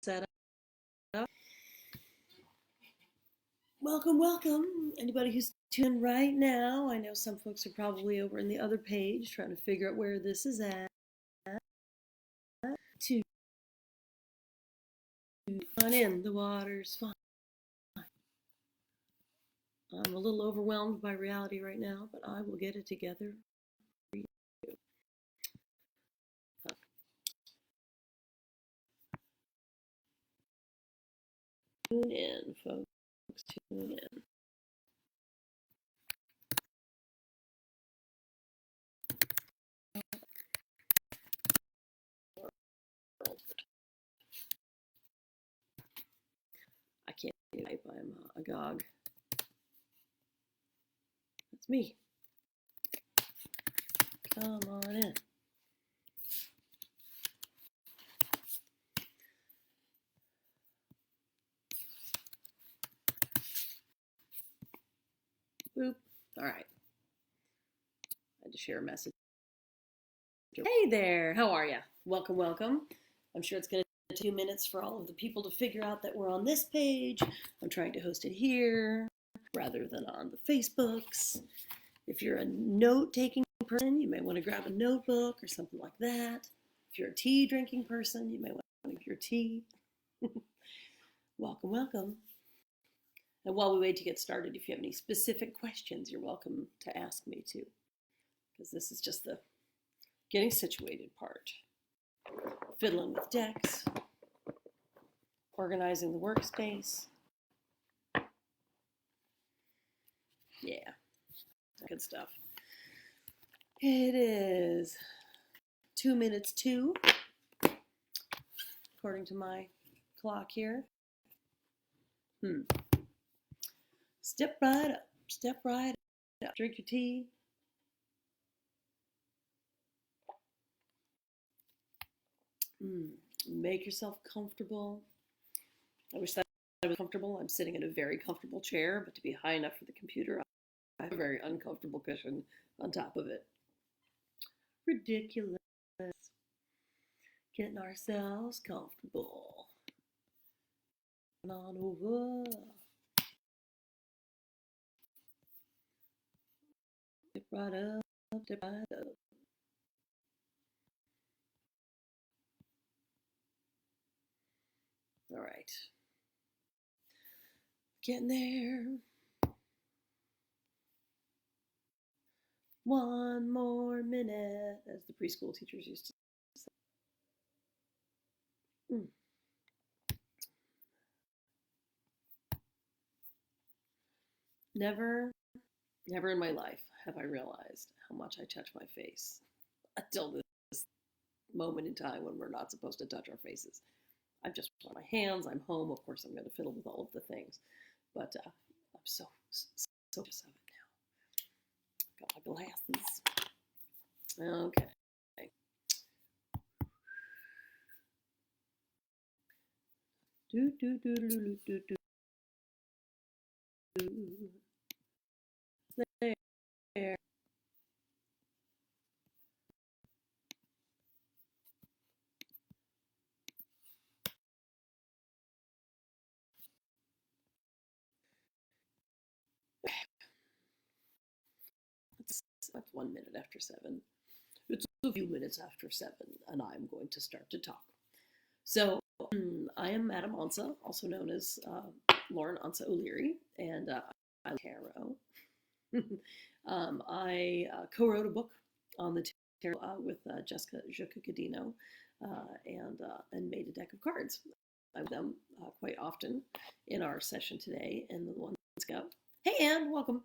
Set up. Welcome. Anybody who's tuning in right now, I know some folks are probably over in the other page trying to figure out where this is at. To on in, the water's fine. I'm a little overwhelmed by reality right now, but I will get it together for you. Tune in, folks. Tune in. I can't type. I'm agog. That's me. Come on in. Boop. All right. I had to share a message. Hey there. How are you? Welcome. I'm sure it's going to take 2 minutes for all of the people to figure out that we're on this page. I'm trying to host it here rather than on the Facebooks. If you're a note-taking person, you may want to grab a notebook or something like that. If you're a tea-drinking person, you may want to drink your tea. Welcome. And while we wait to get started, if you have any specific questions, you're welcome to ask me too, because this is just the getting situated part. Fiddling with decks, organizing the workspace. Yeah, good stuff. It is 2 minutes to, according to my clock here. Step right up. Drink your tea. Make yourself comfortable. I wish that I was comfortable. I'm sitting in a very comfortable chair, but to be high enough for the computer, I have a very uncomfortable cushion on top of it. Ridiculous. Getting ourselves comfortable. On over. Step right up. All right. Getting there. 1 more minute, as the preschool teachers used to say. Never in my life have I realized how much I touch my face until this moment in time when we're not supposed to touch our faces. I've just put my hands, I'm home, of course I'm going to fiddle with all of the things, but I'm so just of it now. Got my glasses. Okay. Do. There. That's 1 minute after 7. It's a few minutes after 7, and I'm going to start to talk. So, I am Madam Onça, also known as Lauren Onça O'Leary, and I tarot. I co-wrote a book on the tarot with Jessica Jucadino and made a deck of cards. I have them quite often in our session today, and the ones go, hey Anne, welcome.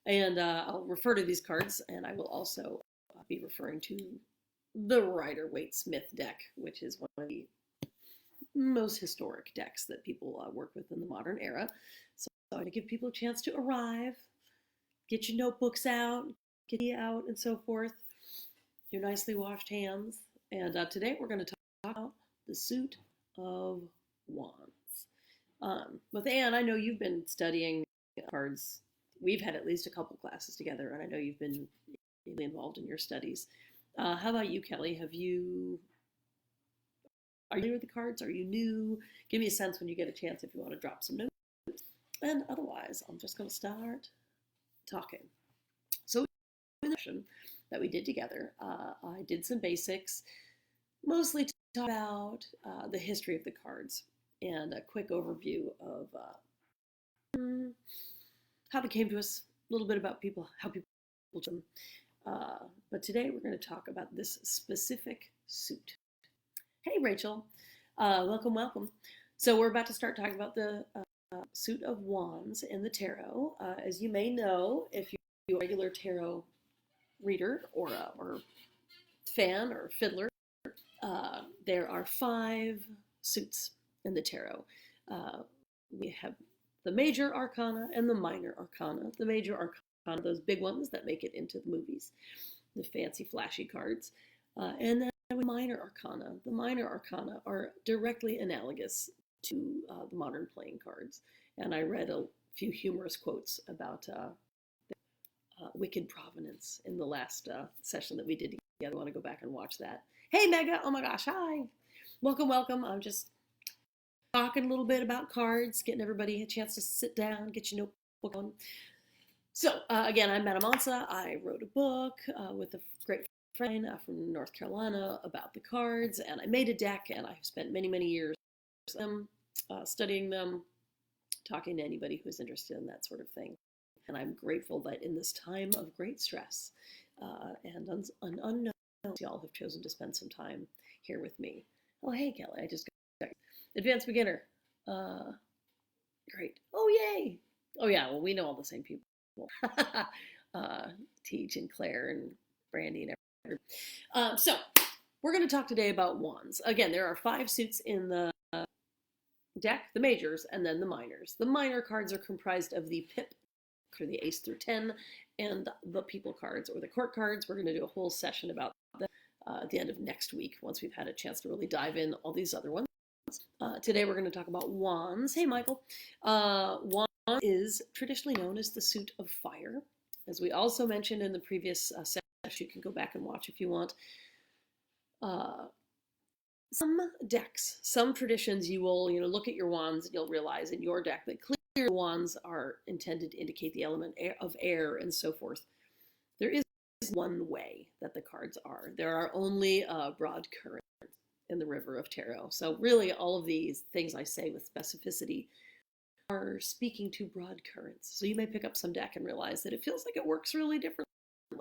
And I'll refer to these cards, and I will also be referring to the Rider-Waite-Smith deck, which is one of the most historic decks that people work with in the modern era. So I'm going to give people a chance to arrive, get your notebooks out, get tea out, and so forth, your nicely washed hands. And today we're going to talk about the suit of wands. With Anne, I know you've been studying cards. We've had at least a couple classes together, and I know you've been really involved in your studies. How about you, Kelly? Have you Are you new with the cards? Are you new? Give me a sense when you get a chance if you want to drop some notes. And otherwise, I'm just going to start talking. So in the session that we did together, I did some basics, mostly to talk about the history of the cards and a quick overview of how they came to us, a little bit about people, how people them. But today we're going to talk about this specific suit. Hey, Rachel. Welcome, welcome. So we're about to start talking about the suit of wands in the tarot. As you may know, if you're a regular tarot reader or fan or fiddler, there are 5 suits in the tarot. We have the major arcana and the minor arcana. The major arcana, those big ones that make it into the movies, the fancy flashy cards. And then the minor arcana. The minor arcana are directly analogous to the modern playing cards. And I read a few humorous quotes about wicked provenance in the last session that we did together. I want to go back and watch that. Hey, Mega. Oh my gosh. Hi. Welcome, welcome. I'm just talking a little bit about cards, getting everybody a chance to sit down, get your notebook on. So, again, I'm Madam Onça. I wrote a book with a great friend from North Carolina about the cards, and I made a deck, and I've spent many, many years studying them, talking to anybody who's interested in that sort of thing. And I'm grateful that in this time of great stress and an unknown, y'all have chosen to spend some time here with me. Oh, hey, Kelly, I just got advanced beginner. Great. Oh, yay. Oh, yeah, well, we know all the same people. Teach and Claire and Brandy and everyone. So we're going to talk today about wands. Again, there are 5 suits in the deck, the majors, and then the minors. The minor cards are comprised of the pip, or the ace through 10, and the people cards, or the court cards. We're going to do a whole session about them at the end of next week, once we've had a chance to really dive in all these other ones. Today we're going to talk about wands. Hey, Michael. Wand is traditionally known as the suit of fire. As we also mentioned in the previous session, you can go back and watch if you want. Some decks, some traditions, you will look at your wands and you'll realize in your deck that clear wands are intended to indicate the element of air and so forth. There is one way that the cards are. There are only broad currents in the river of tarot. So really all of these things I say with specificity are speaking to broad currents. So you may pick up some deck and realize that it feels like it works really differently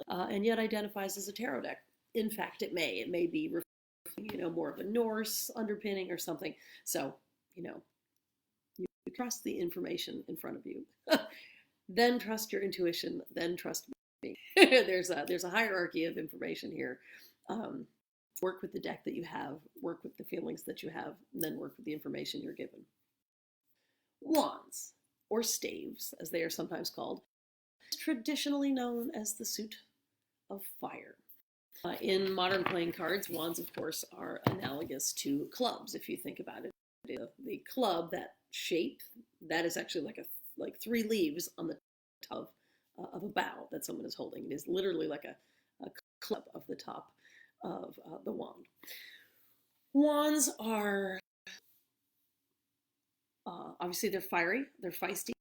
and yet identifies as a tarot deck. In fact, it may. It may be more of a Norse underpinning or something. So, you trust the information in front of you. Then trust your intuition. Then trust me. There's a hierarchy of information here. Work with the deck that you have. Work with the feelings that you have. And then work with the information you're given. Wands, or staves, as they are sometimes called, is traditionally known as the suit of fire. In modern playing cards, wands, of course, are analogous to clubs. If you think about it, the club, that shape, that is actually like 3 leaves on the top of a bough that someone is holding. It is literally like a club of the top of the wand. Wands are obviously they're fiery, they're feisty.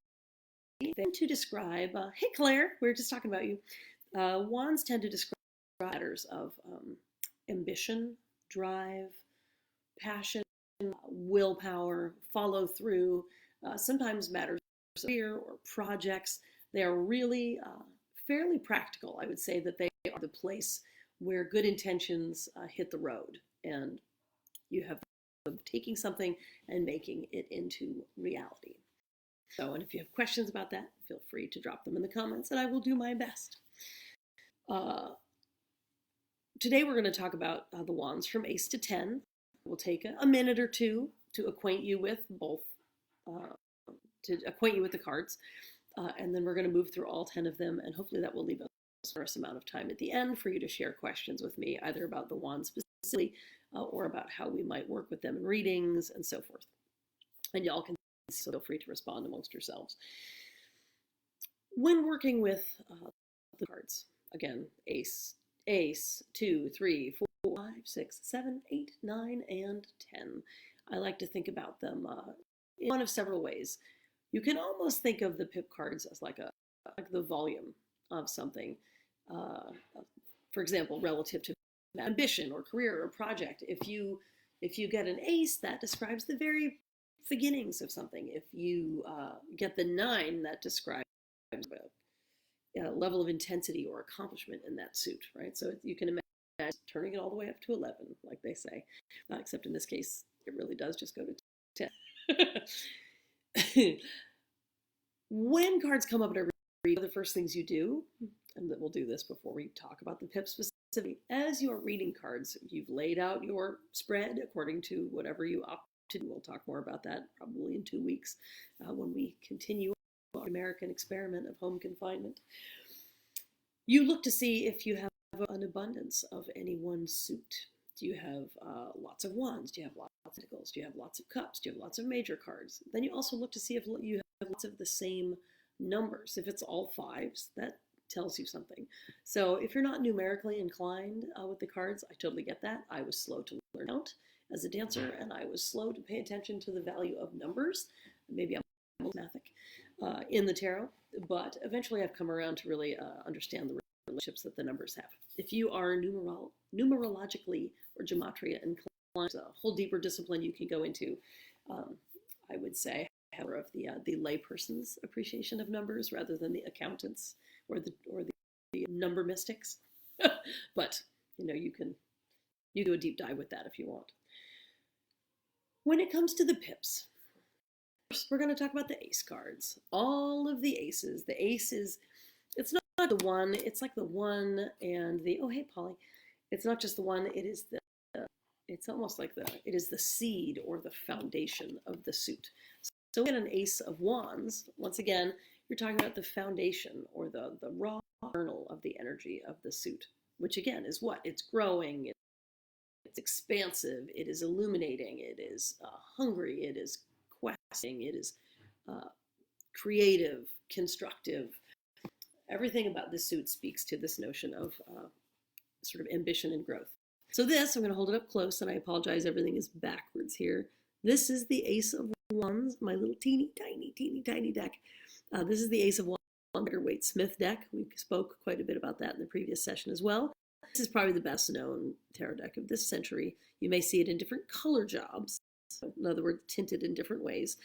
They tend to describe. Hey, Claire, we were just talking about you. Wands tend to describe matters of ambition, drive, passion, willpower, follow through, sometimes matters of career or projects. They are really fairly practical. I would say that they are the place where good intentions hit the road, and you have taking something and making it into reality. So, and if you have questions about that, feel free to drop them in the comments, and I will do my best. Today we're going to talk about the wands from ace to 10. We'll take a minute or two to acquaint you with both, to acquaint you with the cards, and then we're going to move through all 10 of them, and hopefully that will leave us a generous amount of time at the end for you to share questions with me, either about the wands specifically or about how we might work with them in readings and so forth. And y'all can feel free to respond amongst yourselves. When working with the cards, again, ace Ace, 2, 3, 4, 5, 6, 7, 8, 9, and 10. I like to think about them in one of several ways. You can almost think of the pip cards as like the volume of something. Uh, for example, relative to ambition or career or project. If you get an ace, that describes the very beginnings of something. If you get the 9, that describes a level of intensity or accomplishment in that suit, right? So you can imagine turning it all the way up to 11, like they say, except in this case, it really does just go to 10. When cards come up at a read, the first things you do, and we'll do this before we talk about the pip specifically, as you are reading cards, you've laid out your spread according to whatever you opt to do. We'll talk more about that probably in 2 weeks when we continue our American experiment of home confinement. You look to see if you have an abundance of any one suit. Do you have lots of wands? Do you have lots of pentacles? Do you have lots of cups? Do you have lots of major cards? Then you also look to see if you have lots of the same numbers. If it's all 5s, that tells you something. So if you're not numerically inclined with the cards, I totally get that. I was slow to learn out as a dancer, and I was slow to pay attention to the value of numbers. Maybe I'm mathematic in the tarot, but eventually I've come around to really understand the relationships that the numbers have. If you are numerologically or gematria inclined, a whole deeper discipline you can go into. I would say of the layperson's appreciation of numbers rather than the accountants or the number mystics. But you do a deep dive with that if you want. When it comes to the pips, first we're going to talk about the ace cards. All of the aces. The ace is, it's not the one, it's like the one and the, oh hey Polly, it's not just the one, it is it's almost like it is the seed or the foundation of the suit. So we get an ace of wands. Once again, you're talking about the foundation or the raw kernel of the energy of the suit, which again is what? It's growing, it's expansive, it is illuminating, it is hungry, it is questing, it is creative, constructive. Everything about this suit speaks to this notion of sort of ambition and growth. So this, I'm going to hold it up close, and I apologize, everything is backwards here. This is the Ace of Wands, my little teeny tiny deck. This is the Ace of Wands Rider-Waite-Smith deck. We spoke quite a bit about that in the previous session as well. This is probably the best known tarot deck of this century. You may see it in different color jobs, so in other words, tinted in different ways.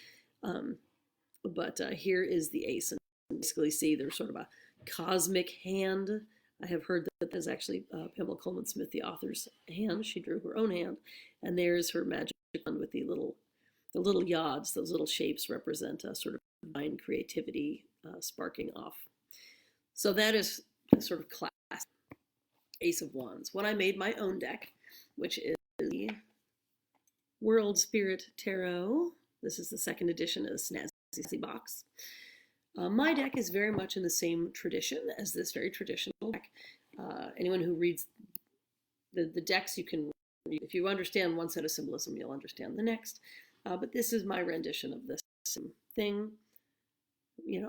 But here is the Ace, and you basically see there's sort of a cosmic hand. I have heard that there's actually Pamela Coleman Smith, the author's hand. She drew her own hand, and there's her magic wand with the little yods. Those little shapes represent a sort of divine creativity sparking off. So that is sort of classic Ace of Wands. When I made my own deck, which is the World Spirit Tarot, this is the second edition of the Snazzy box. My deck is very much in the same tradition as this very traditional deck. Anyone who reads the decks, you can, if you understand one set of symbolism, you'll understand the next. But this is my rendition of this thing.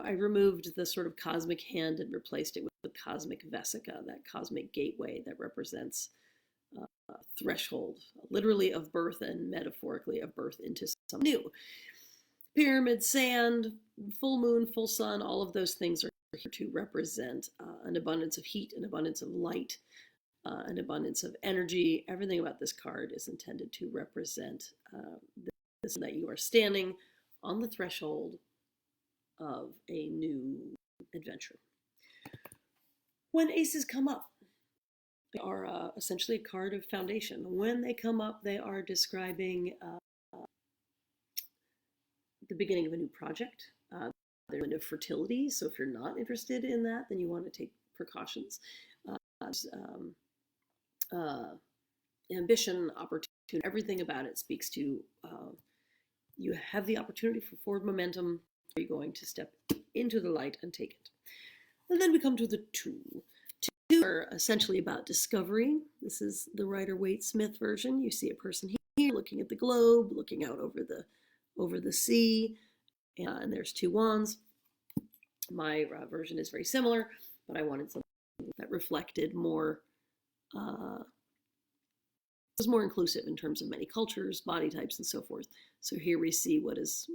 I removed the sort of cosmic hand and replaced it with the cosmic vesica, that cosmic gateway that represents threshold, literally of birth and metaphorically of birth into something new. Pyramid, sand, full moon, full sun, all of those things are here to represent an abundance of heat, an abundance of light, an abundance of energy. Everything about this card is intended to represent this, that you are standing on the threshold of a new adventure. When aces come up, they are essentially a card of foundation. When they come up, they are describing the beginning of a new project. They're into fertility, so if you're not interested in that, then you want to take precautions. Ambition, opportunity, everything about it speaks to you have the opportunity for forward momentum. Are you going to step into the light and take it? And then we come to the two. Two are essentially about discovery. This is the Rider-Waite-Smith version. You see a person here looking at the globe, looking out over the sea, and there's two wands. My version is very similar, but I wanted something that reflected more was more inclusive in terms of many cultures, body types, and so forth. So here we see what is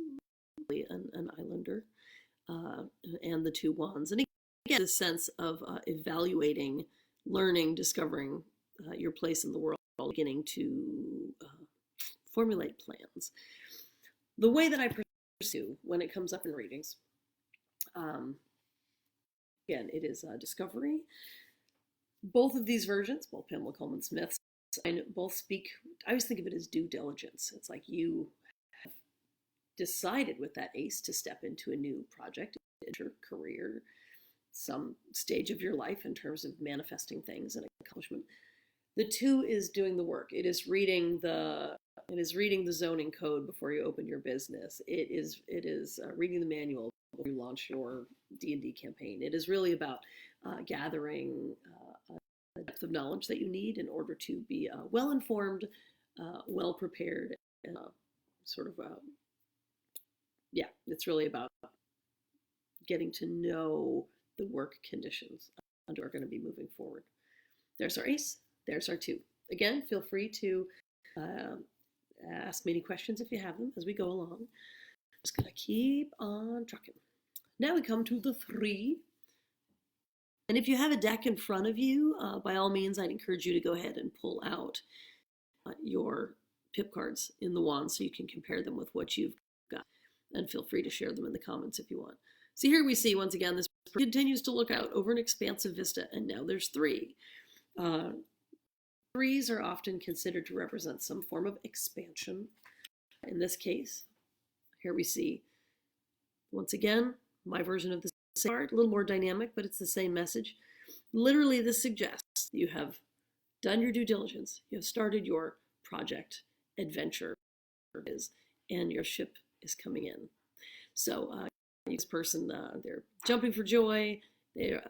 really an islander and the two wands. And again, the sense of evaluating, learning, discovering your place in the world, beginning to formulate plans. The way that I pursue when it comes up in readings, again, it is discovery. Both of these versions, both Pamela Coleman Smith's, both speak, I always think of it as due diligence. It's like you have decided with that ace to step into a new project, your career, some stage of your life in terms of manifesting things and accomplishment. The two is doing the work. It is reading the zoning code before you open your business. It is reading the manual before you launch your D&D campaign. It is really about gathering a depth of knowledge that you need in order to be well-informed, well-prepared, and it's really about getting to know the work conditions that are going to be moving forward. There's our ace. There's our two. Again, feel free to ask me any questions if you have them as we go along. Just going to keep on trucking. Now we come to the three. And if you have a deck in front of you, by all means, I'd encourage you to go ahead and pull out your pip cards in the wand so you can compare them with what you've got. And feel free to share them in the comments if you want. So here we see, once again, this continues to look out over an expansive vista, and now there's three. Threes are often considered to represent some form of expansion. In this case, here we see, once again, my version of the card, a little more dynamic, but it's the same message. Literally, this suggests that you have done your due diligence, you have started your project, adventure, and your ship is coming in. So this person, they're jumping for joy. They've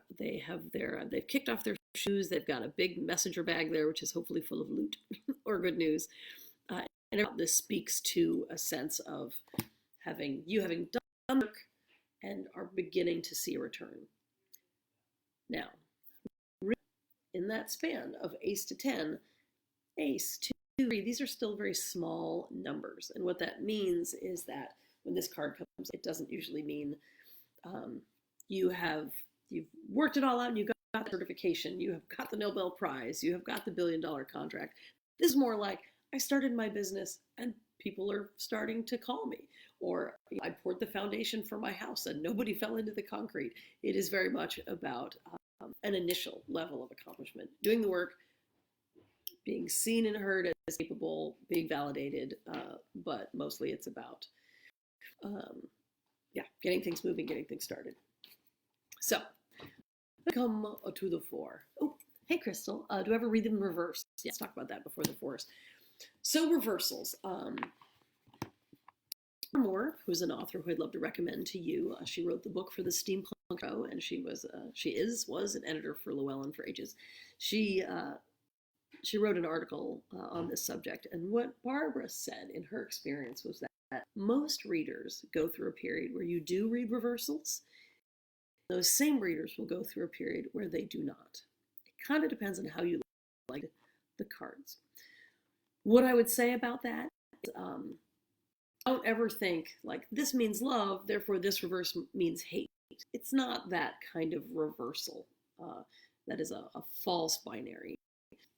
kicked off their shoes. They've got a big messenger bag there, which is hopefully full of loot or good news. And this speaks to a sense of having done work and are beginning to see a return. Now, in that span of ace to 10, ace, 2, 3, these are still very small numbers. And what that means is that when this card comes, it doesn't usually mean you've worked it all out and you got the certification, you have got the Nobel Prize, you have got the $1 billion contract. This is more like, I started my business and people are starting to call me. Or I poured the foundation for my house and nobody fell into the concrete. It is very much about an initial level of accomplishment. Doing the work, being seen and heard as capable, being validated, but mostly it's about getting things moving, getting things started. So, come to the 4. Oh, hey Crystal, do you ever read them in reverse? Yeah, let's talk about that before the 4s. So reversals. Moore, who's an author who I'd love to recommend to you. She wrote the book for the Steampunk Show, and she was an editor for Llewellyn for ages. She wrote an article on this subject, and what Barbara said in her experience was that most readers go through a period where you do read reversals. Those same readers will go through a period where they do not. It kind of depends on how you like the cards. What I would say about that is, don't ever think like this means love, therefore this reverse means hate. It's not that kind of reversal. That is a false binary.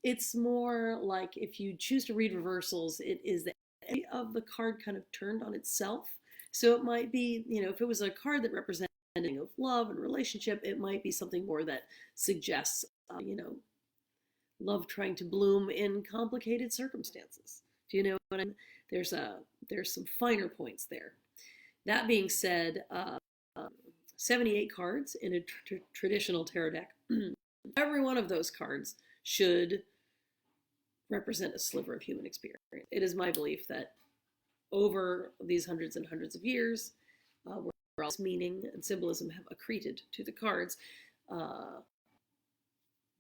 It's more like if you choose to read reversals, it is the energy of the card kind of turned on itself. So it might be, if it was a card that represented of love and relationship, it might be something more that suggests, love trying to bloom in complicated circumstances. Do you know what I mean? There's some finer points there. That being said, 78 cards in a traditional tarot deck. Every one of those cards should represent a sliver of human experience. It is my belief that over these hundreds and hundreds of years, where all this meaning and symbolism have accreted to the cards,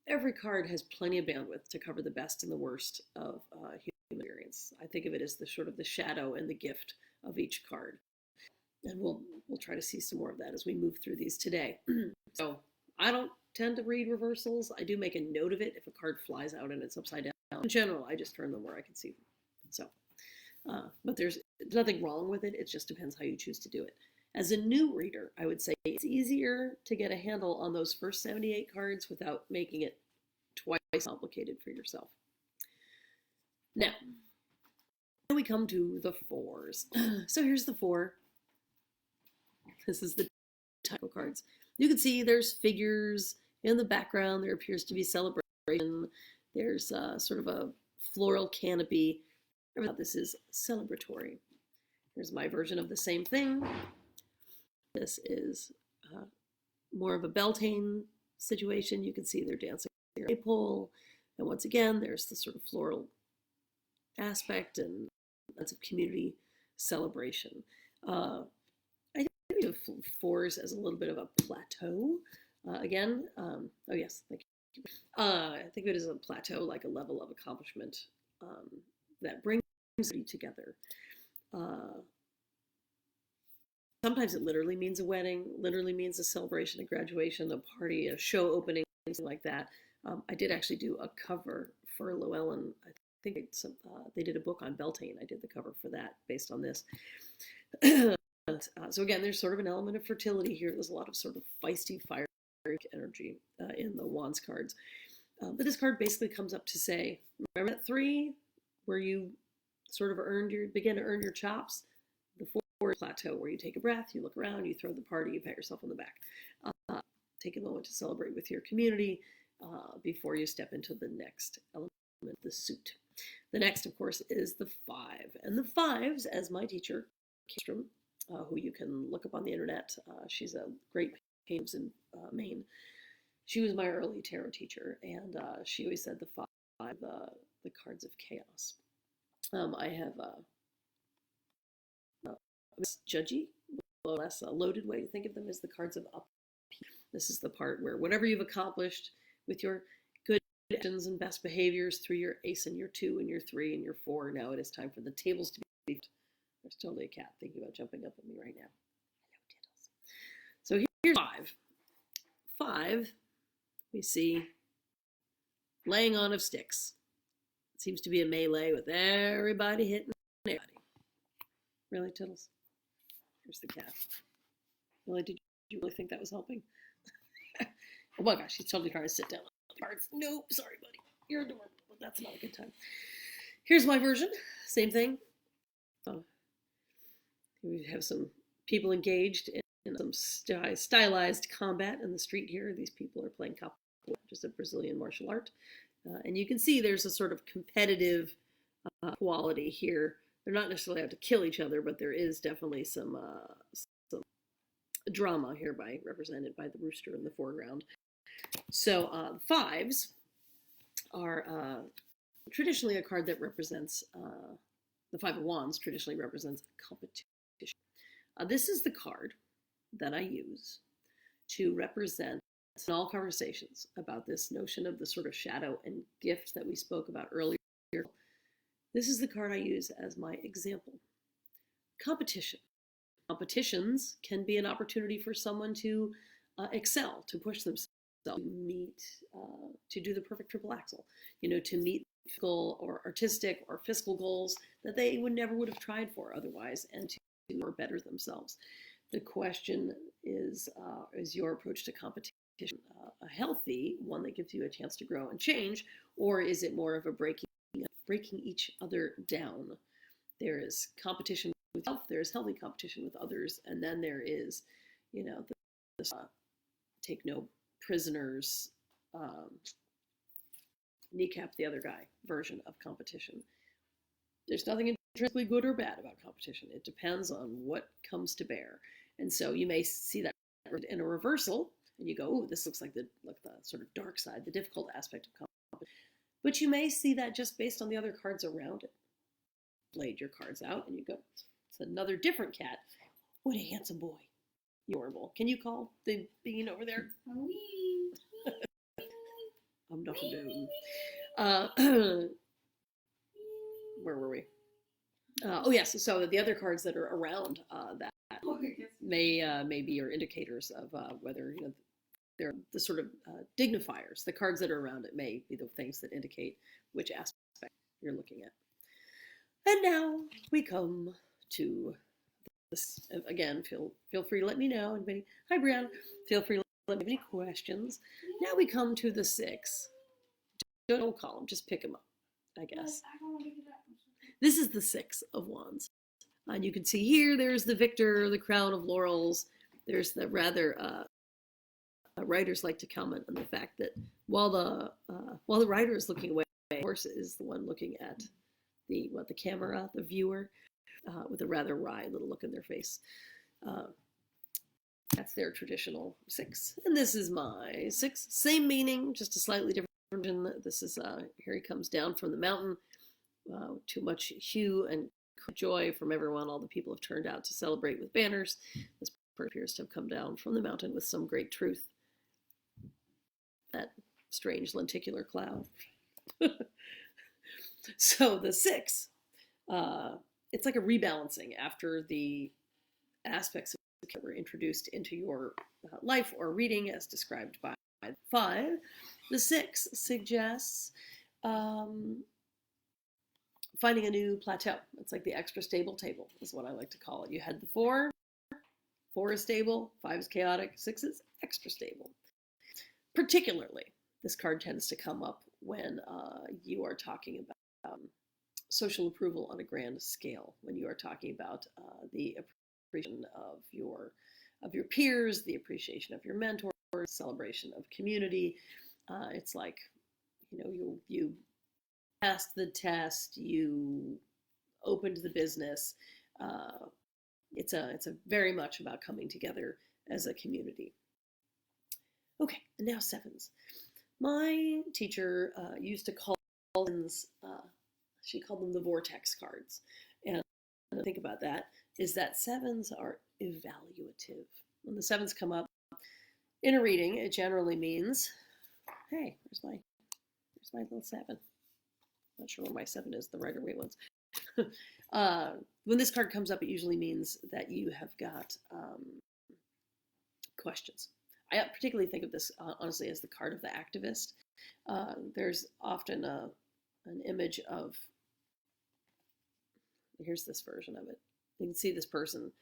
every card has plenty of bandwidth to cover the best and the worst of human experience. I think of it as the sort of the shadow and the gift of each card. And we'll try to see some more of that as we move through these today. So I don't tend to read reversals. I do make a note of it if a card flies out and it's upside down. In general, I just turn them where I can see them. So, but there's nothing wrong with it. It just depends how you choose to do it. As a new reader, I would say it's easier to get a handle on those first 78 cards without making it twice complicated for yourself. Now we come to the 4s. So here's the 4. This is the type of cards. You can see there's figures in the background. There appears to be celebration. There's sort of a floral canopy. This is celebratory. Here's my version of the same thing. This is more of a Beltane situation. You can see they're dancing on a pole. And once again, there's the sort of floral aspect and sense of community celebration. I think of 4s as a little bit of a plateau. Oh yes, thank you. I think of it as a plateau, like a level of accomplishment that brings you together. Sometimes it literally means a wedding, literally means a celebration, a graduation, a party, a show opening, something like that. I did actually do a cover for Llewellyn. I think they did a book on Beltane. I did the cover for that based on this. So again, there's sort of an element of fertility here. There's a lot of sort of feisty, fire energy in the Wands cards. But this card basically comes up to say, remember that 3 where you sort of begin to earn your chops? The 4 plateau where you take a breath, you look around, you throw the party, you pat yourself on the back. Take a moment to celebrate with your community before you step into the next element, the suit. The next, of course, is the 5. And the 5s, as my teacher, Kistrom, who you can look up on the internet, she's a great painter in Maine. She was my early tarot teacher, and she always said the 5, the cards of chaos. I have judgy, less a loaded way to think of them as the cards of up. This is the part where whatever you've accomplished with your good actions and best behaviors through your ace and your 2 and your 3 and your 4, now it is time for the tables to be. There's totally a cat thinking about jumping up at me right now. Hello, Tittles. So here's 5. 5, we see laying on of sticks. It seems to be a melee with everybody hitting everybody. Really, Tittles? Here's the cat. Really, did you really think that was helping? Oh my gosh, he's totally trying to sit down on the cards. Nope, sorry, buddy. You're adorable, but that's not a good time. Here's my version. Same thing. We have some people engaged in some stylized combat in the street here. These people are playing capoeira, just a Brazilian martial art. And you can see there's a sort of competitive quality here. They're not necessarily out to kill each other, but there is definitely some drama here represented by the rooster in the foreground. So 5s are traditionally a card that represents, the 5 of Wands traditionally represents competition. This is the card that I use to represent in all conversations about this notion of the sort of shadow and gift that we spoke about earlier. This is the card I use as my example. Competition. Competitions can be an opportunity for someone to excel, to push themselves, to meet, to do the perfect triple axel, to meet physical or artistic or fiscal goals that they would have tried for otherwise, and to or better themselves. The question is your approach to competition a healthy one that gives you a chance to grow and change, or is it more of a breaking each other down? There is competition with self, there is healthy competition with others, and then there is, take no prisoners, kneecap the other guy version of competition. There's nothing intrinsically good or bad about competition. It depends on what comes to bear. And so you may see that in a reversal, and you go, "Oh, this looks like the sort of dark side, the difficult aspect of competition." But you may see that just based on the other cards around it. Laid your cards out, and you go, "It's another different cat. What a handsome boy. Adorable. Can you call the bean over there?" I'm not where were we? Oh yes. So the other cards that are around that may be your indicators of whether they're the sort of dignifiers. The cards that are around it may be the things that indicate which aspect you're looking at. And now we come to this. Again, feel free to let me know. Anybody? Hi, Brianna. Feel free to let me know any questions. Now we come to the 6. Don't call them, just pick them up, I guess. This is the 6 of Wands. And you can see here, there's the victor, the crown of laurels. There's the rather, writers like to comment on the fact that while the writer is looking away, the horse is the one looking at the camera, the viewer, with a rather wry little look in their face. That's their traditional 6. And this is my 6. Same meaning, just a slightly different version. This is, here he comes down from the mountain. Too much hue and joy from everyone. All the people have turned out to celebrate with banners. This person appears to have come down from the mountain with some great truth. That strange lenticular cloud. So the 6, it's like a rebalancing after the aspects that were introduced into your life or reading as described by 5. The 6 suggests finding a new plateau. It's like the extra stable table is what I like to call it. You had the 4. 4 is stable, 5 is chaotic, 6 is extra stable. Particularly, this card tends to come up when you are talking about social approval on a grand scale, when you are talking about the appreciation of your peers, the appreciation of your mentors, celebration of community. It's like, you passed the test, you opened the business. It's a very much about coming together as a community. Okay, and now 7s. My teacher used to call them, she called them the vortex cards. And the thing about that is that 7s are evaluative. When the 7s come up in a reading, it generally means, hey, where's my little 7? Not sure where my 7 is, the Rider-Waite ones. When this card comes up, it usually means that you have got questions. I particularly think of this, honestly, as the card of the activist. There's often an image of, here's this version of it. You can see this person.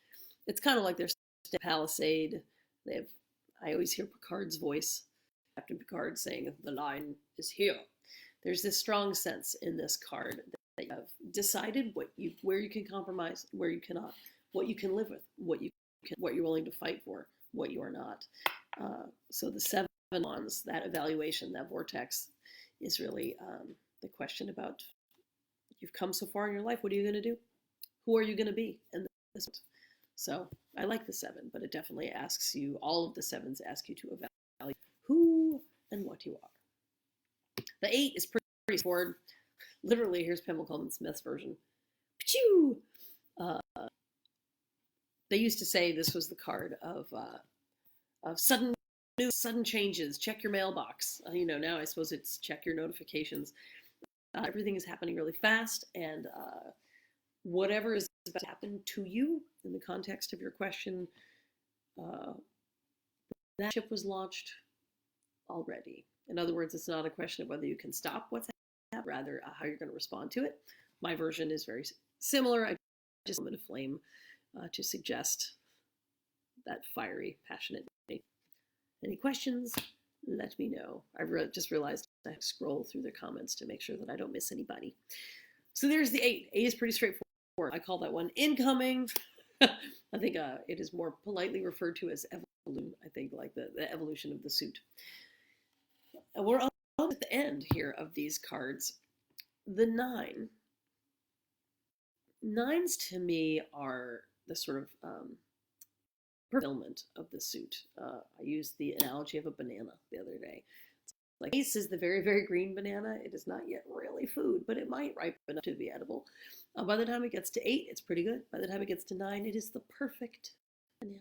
It's kind of like they're in a palisade. I always hear Picard's voice, Captain Picard, saying, the line is here. There's this strong sense in this card that you have decided where you can compromise, where you cannot, what you can live with, what you're willing to fight for, what you are not. So the 7 Wands, that evaluation, that vortex, is really the question about, you've come so far in your life, what are you going to do? Who are you going to be? And this. So I like the 7, but it definitely asks you, all of the 7s ask you to evaluate who and what you are. The 8 is pretty straightforward. Literally, here's Pamela Coleman Smith's version. Pachoo! They used to say this was the card of sudden news, sudden changes. Check your mailbox. Now I suppose it's check your notifications. Everything is happening really fast, and whatever is about to happen to you in the context of your question, that ship was launched already. In other words, it's not a question of whether you can stop what's happening, rather how you're going to respond to it. My version is very similar. I just want to flame to suggest that fiery, passionate. Any questions? Let me know. I just realized I have to scroll through the comments to make sure that I don't miss anybody. So there's the 8. 8 is pretty straightforward. I call that one incoming. I think it is more politely referred to as evolution. I think like the evolution of the suit. We're at the end here of these cards. The 9. 9s to me are the sort of fulfillment of the suit. I used the analogy of a banana the other day. Like Ace is the very, very green banana. It is not yet really food, but it might ripen up to be edible. By the time it gets to 8, it's pretty good. By the time it gets to 9, it is the perfect banana.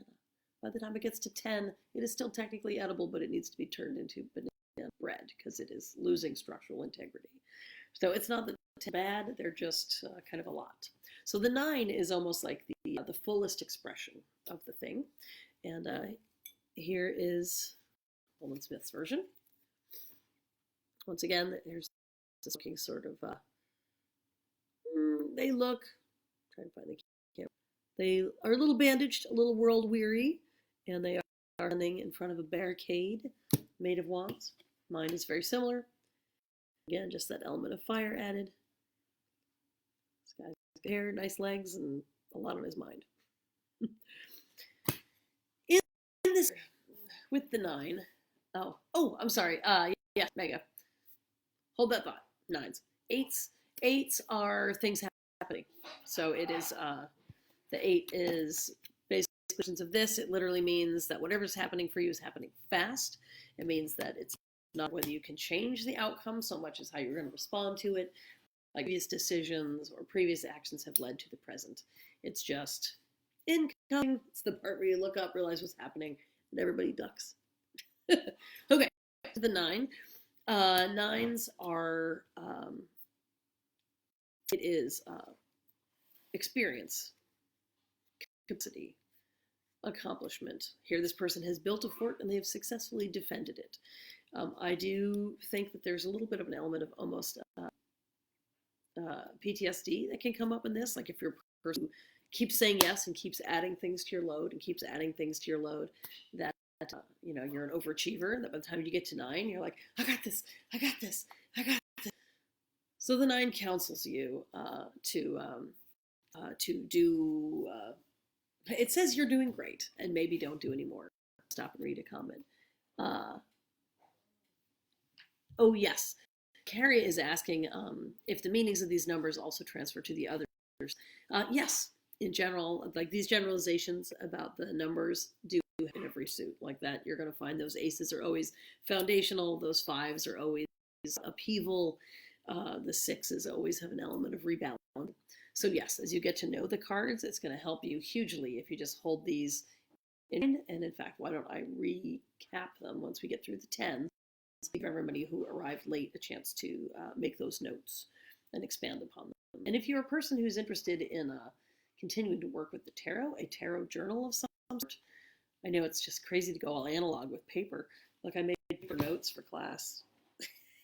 By the time it gets to 10, it is still technically edible, but it needs to be turned into banana bread because it is losing structural integrity. So it's not that they're bad, they're just kind of a lot. So the 9 is almost like the fullest expression of the thing. And here is Holman Smith's version. Once again, there's this looking sort of, they look, trying to find the camera. They are a little bandaged, a little world weary, and they are standing in front of a barricade made of wands. Mine is very similar. Again, just that element of fire added. This guy's got hair, nice legs, and a lot on his mind. In this, with the 9, I'm sorry. Yeah, mega. Hold that thought. 9s. 8s are things happening. So it is, the 8 is basically of this. It literally means that whatever's happening for you is happening fast. It means that it's not whether you can change the outcome so much as how you're going to respond to it. Like previous decisions or previous actions have led to the present. It's just incoming. It's the part where you look up, realize what's happening, and everybody ducks. Okay, the 9. 9s are, it is experience, capacity, accomplishment. Here this person has built a fort and they have successfully defended it. I do think that there's a little bit of an element of almost PTSD that can come up in this. Like if you're a person who keeps saying yes and keeps adding things to your load and keeps adding things to your load, that you're an overachiever, and that by the time you get to 9, you're like, I got this, I got this, I got this. So the 9 counsels you to do. It says you're doing great, and maybe don't do any more. Stop and read a comment. Oh yes, Carrie is asking if the meanings of these numbers also transfer to the others. Yes, in general, like these generalizations about the numbers do in every suit like that. You're going to find those aces are always foundational. Those 5s are always upheaval. The 6s always have an element of rebound. So yes, as you get to know the cards, it's going to help you hugely if you just hold these in. And in fact, why don't I recap them once we get through the 10s? Give everybody who arrived late a chance to make those notes and expand upon them. And if you're a person who's interested in continuing to work with the tarot, a tarot journal of some sort, I know it's just crazy to go all analog with paper. Like I made paper notes for class.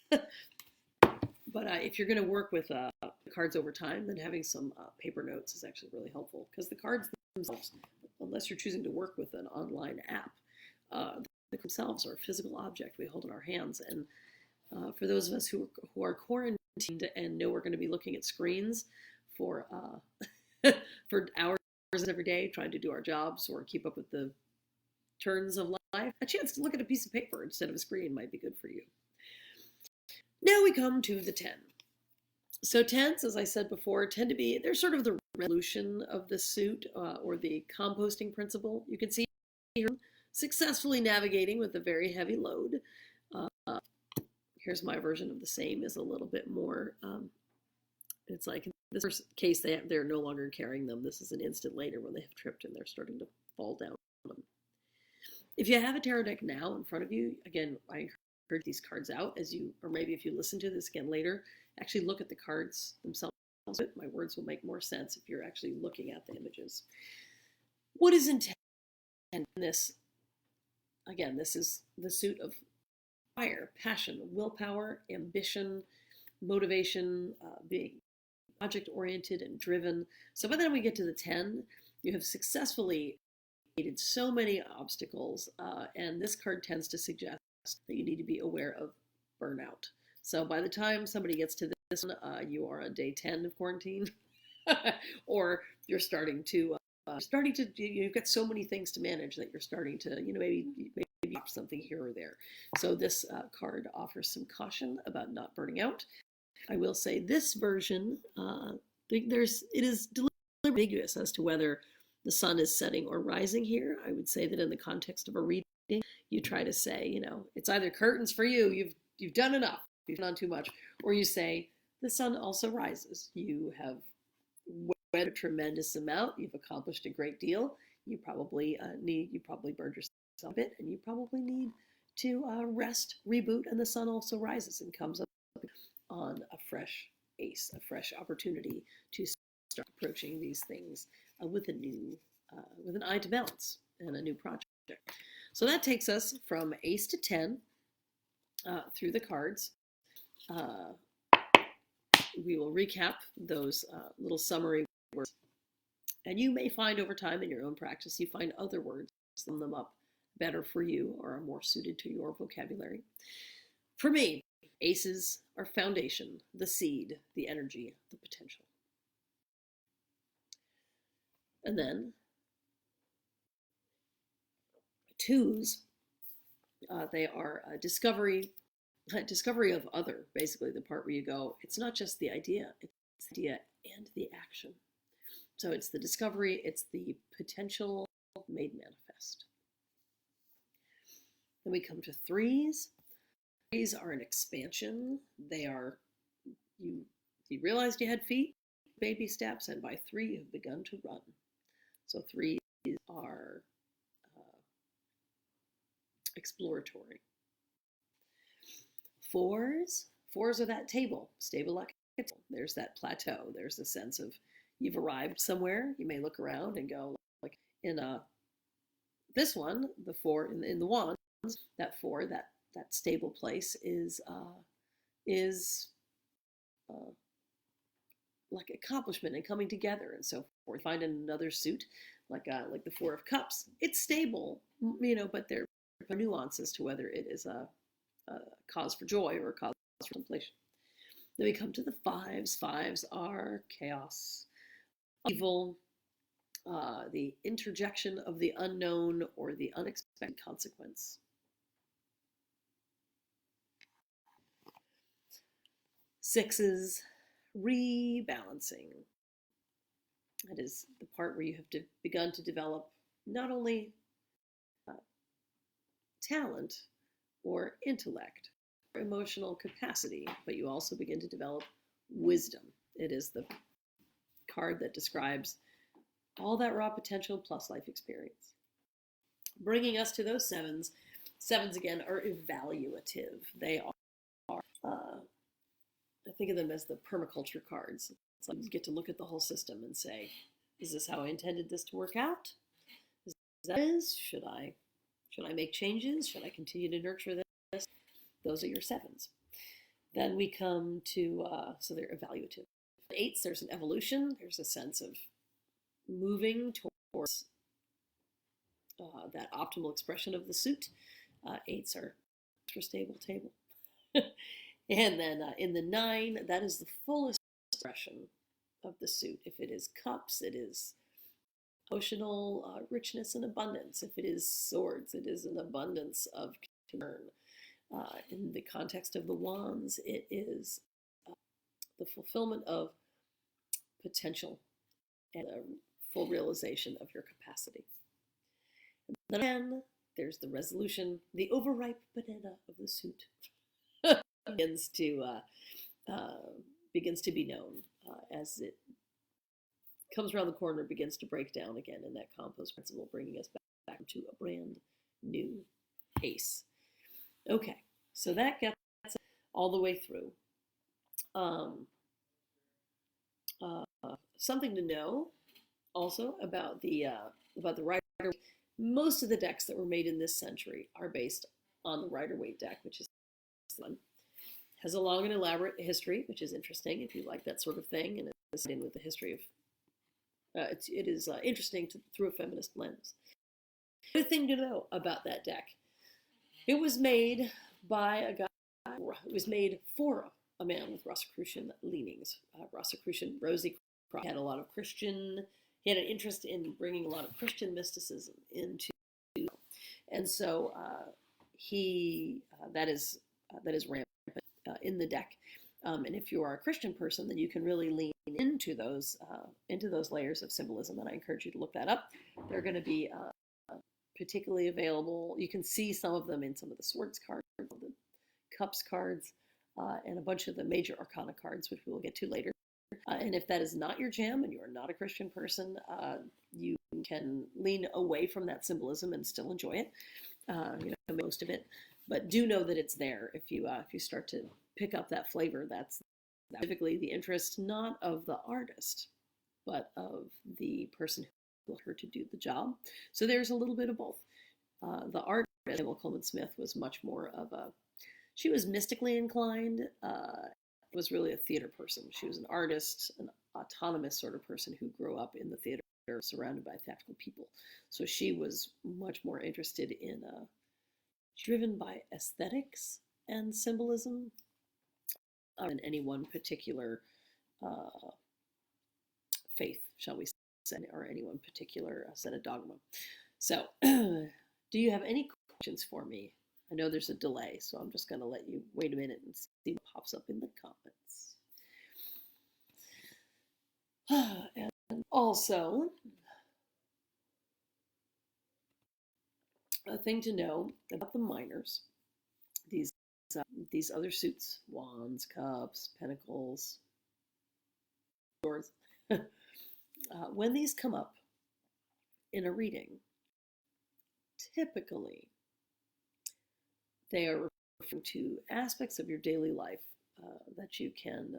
But if you're going to work with the cards over time, then having some paper notes is actually really helpful, because the cards themselves, unless you're choosing to work with an online app, they themselves are a physical object we hold in our hands. And for those of us who are quarantined and know we're going to be looking at screens for for hours every day, trying to do our jobs or keep up with the turns of life, a chance to look at a piece of paper instead of a screen might be good for you. Now we come to the 10. So 10s, as I said before, tend to be, they're sort of the resolution of the suit or the composting principle. You can see here, successfully navigating with a very heavy load. Here's my version of the same, is a little bit more, it's like in this first case, they're no longer carrying them. This is an instant later when they have tripped and they're starting to fall down. If you have a tarot deck now in front of you, again, I heard these cards out as you, or maybe if you listen to this again later, actually look at the cards themselves. My words will make more sense if you're actually looking at the images. What is intent in this? Again, this is the suit of fire, passion, willpower, ambition, motivation, being object-oriented and driven. So by the time we get to the 10, you have successfully created so many obstacles, and this card tends to suggest that you need to be aware of burnout. So by the time somebody gets to this one, you are on day 10 of quarantine, or you're starting to, you've got so many things to manage that you're starting to, maybe drop something here or there. So this card offers some caution about not burning out. I will say this version, it is deliberately ambiguous as to whether the sun is setting or rising here. I would say that in the context of a reading, you try to say, it's either curtains for you, you've done enough, you've done too much, or you say the sun also rises. You have weathered a tremendous amount, you've accomplished a great deal. You probably burned yourself a bit, and you probably need to rest, reboot, and the sun also rises and comes up on a fresh ace, a fresh opportunity to start approaching these things with an eye to balance and a new project. So that takes us from ace to 10 through the cards. We will recap those little summary words. And you may find over time in your own practice, you find other words, sum them up better for you or are more suited to your vocabulary. For me, aces are foundation, the seed, the energy, the potential. And then twos, they are discovery of other, basically the part where you go, it's not just the idea, it's the idea and the action. So it's the discovery, it's the potential made manifest. Then we come to threes. Threes are an expansion. They are, you realized you had feet, baby steps, and by 3 you've begun to run. So threes are exploratory. Fours are that table, stable like a table. There's that plateau. There's the sense of you've arrived somewhere. You may look around and go, like in this one, the 4 in the wands, that 4, that stable place is like accomplishment and coming together and so forth. Find another suit like the 4 of Cups. It's stable, but there are nuances to whether it is a cause for joy or a cause for contemplation. Then we come to the fives. Fives are chaos, evil, the interjection of the unknown or the unexpected consequence. Sixes, rebalancing. That is the part where you have begun to develop not only talent or intellect or emotional capacity, but you also begin to develop wisdom. It is the card that describes all that raw potential plus life experience. Bringing us to those sevens. Sevens, again, are evaluative. They are, I think of them as the permaculture cards. It's like you get to look at the whole system and say, is this how I intended this to work out? Is that is? Should I make changes? Should I continue to nurture this? Those are your sevens. Then we come to, so they're evaluative. Eights, there's an evolution. There's a sense of moving towards that optimal expression of the suit. Eights are for stable table. And then in the 9, that is the fullest expression of the suit. If it is cups, it is emotional richness and abundance. If it is swords, it is an abundance of turn. In the context of the wands, it is the fulfillment of potential and a full realization of your capacity. And then there's the resolution, the overripe banana of the suit begins to be known as it comes around the corner, begins to break down again in that compost principle, bringing us back to a brand new ace. Okay, so that gets all the way through. Something to know also about the Rider. Most of the decks that were made in this century are based on the Rider-Waite deck, which is one. Has a long and elaborate history, which is interesting if you like that sort of thing, and it's in with the history of. It is interesting through a feminist lens. The thing to know about that deck: it was made by a guy. It was made for a man with Rosicrucian leanings. Rosicrucian, Rosie had a lot of Christian. He had an interest in bringing a lot of Christian mysticism into, and so that is rampant in the deck. And if you are a Christian person, then you can really lean into those layers of symbolism, and I encourage you to look that up. They're going to be particularly available. You can see some of them in some of the swords cards, the cups cards, and a bunch of the major arcana cards, which we will get to later. And if that is not your jam and you are not a Christian person, you can lean away from that symbolism and still enjoy it, most of it. But do know that it's there. If you start to pick up that flavor, that's typically the interest not of the artist, but of the person who want her to do the job. So there's a little bit of both. The art of Samuel Coleman Smith was much more of a, she was mystically inclined, was really a theater person. She was an artist, an autonomous sort of person who grew up in the theater surrounded by theatrical people. So she was much more interested in, driven by aesthetics and symbolism than any one particular uh, faith, shall we say, or any one particular set of dogma. So, do you have any questions for me? I know there's a delay, so I'm just going to let you wait a minute and see what pops up in the comments. And also, a thing to know about the minors, these these other suits, wands, cups, pentacles, swords, when these come up in a reading, typically they are referring to aspects of your daily life that you can.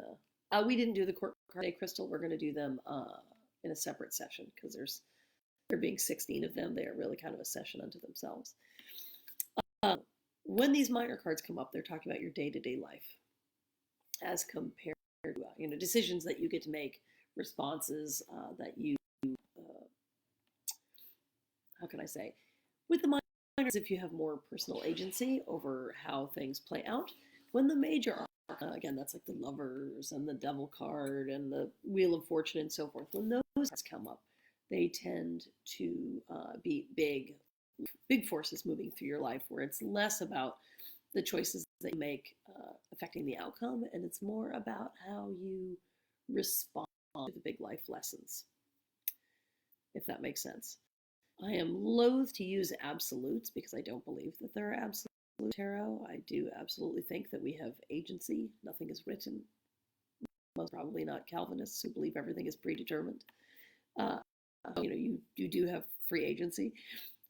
We didn't do the court card today, Crystal. We're going to do them in a separate session because there being 16 of them, they are really kind of a session unto themselves. When these minor cards come up, they're talking about your day-to-day life as compared to decisions that you get to make, responses that you how can I say, with the minors, if you have more personal agency over how things play out. When the major again, that's like the Lovers and the Devil card and the Wheel of Fortune and so forth. When those cards come up, they tend to be big forces moving through your life, where it's less about the choices that you make affecting the outcome, and it's more about how you respond to the big life lessons, if that makes sense. I am loath to use absolutes because I don't believe that there are absolute tarot. I do absolutely think that we have agency. Nothing is written. Most probably not Calvinists who believe everything is predetermined. You do have free agency.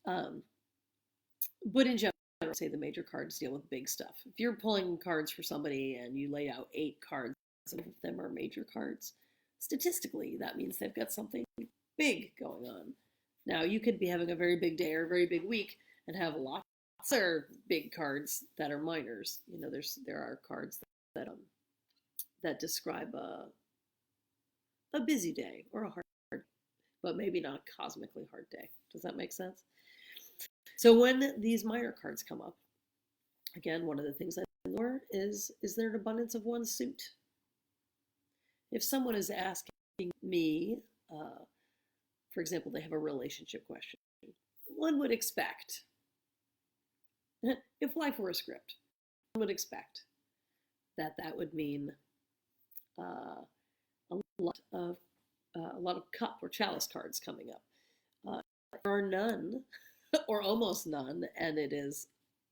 But in general, I would say the major cards deal with big stuff. If you're pulling cards for somebody and you lay out 8 cards, some of them are major cards, statistically, that means they've got something big going on. Now, you could be having a very big day or a very big week and have lots of other big cards that are minors. There are cards that describe a busy day or a hard, but maybe not a cosmically hard day. Does that make sense? So when these minor cards come up, again, one of the things I look for is there an abundance of one suit? If someone is asking me, for example, they have a relationship question, one would expect, if life were a script, one would expect that would mean a lot of cup or chalice cards coming up. There are none, or almost none, and it is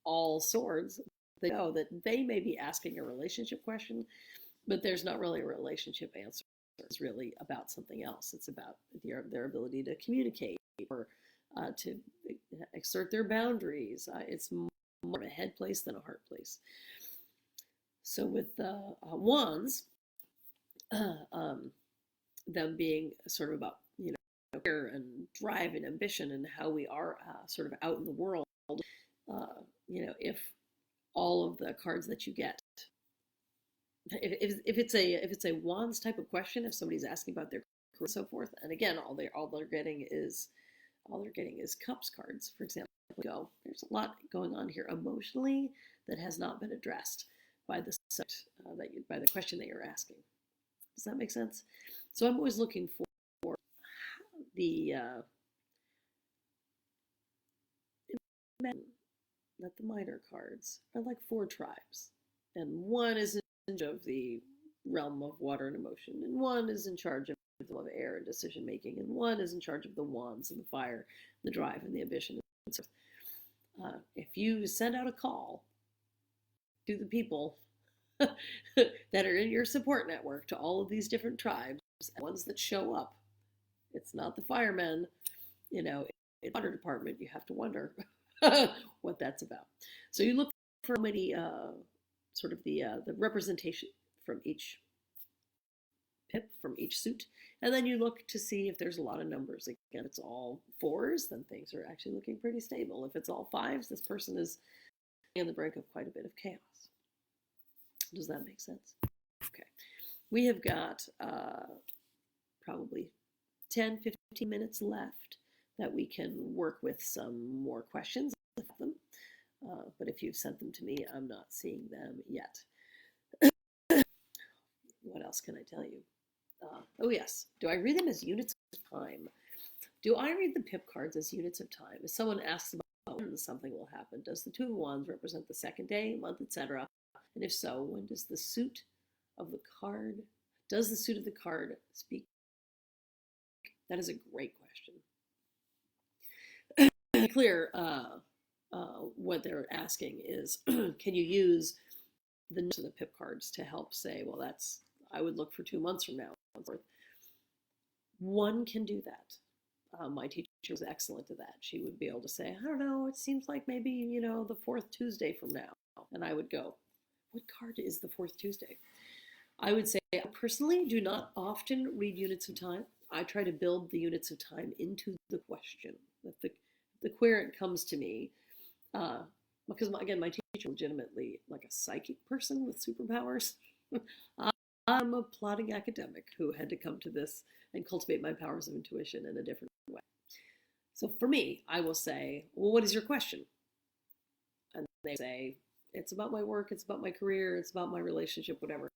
all swords. They know that they may be asking a relationship question, but there's not really a relationship answer. It's really about something else. It's about their ability to communicate or to exert their boundaries. It's more of a head place than a heart place. So with wands, them being sort of about career and drive and ambition and how we are sort of out in the world, if all of the cards that you get, if it's a wands type of question, if somebody's asking about their career and so forth, and again, all they're getting is cups cards, for example. There's a lot going on here emotionally that has not been addressed by the subject, by the question that you're asking. Does that make sense? So I'm always looking for that the minor cards are like 4 tribes, and one is in charge of the realm of water and emotion, and one is in charge of air and decision making, and one is in charge of the wands and the fire, the drive and the ambition. If you send out a call to the people that are in your support network, to all of these different tribes, ones that show up, it's not the firemen, in the water department, you have to wonder what that's about. So you look for many sort of the representation from each pip from each suit. And then you look to see if there's a lot of numbers. Again, if it's all fours, then things are actually looking pretty stable. If it's all fives, this person is on the brink of quite a bit of chaos. Does that make sense? Okay. We have got probably 10, 15 minutes left that we can work with some more questions. But if you've sent them to me, I'm not seeing them yet. What else can I tell you? Oh yes, do I read them as units of time? Do I read the pip cards as units of time? If someone asks about when something will happen, does the Two of Wands represent the second day, month, etc.? And if so, when does the suit of the card, does the suit of the card speak? That is a great question. Clear, what they're asking is, can you use the notes of the pip cards to help say, well, that's, I would look for 2 months from now. One can do that. My teacher was excellent at that. She would be able to say, I don't know, it seems like maybe, you know, the 4th Tuesday from now. And I would go, what card is the 4th Tuesday? I would say, I personally do not often read units of time. I try to build the units of time into the question. If the querent comes to me, because again, my teacher is legitimately like a psychic person with superpowers. I'm a plodding academic who had to come to this and cultivate my powers of intuition in a different way. So for me, I will say, well, what is your question? And they say, it's about my work, it's about my career, it's about my relationship, whatever.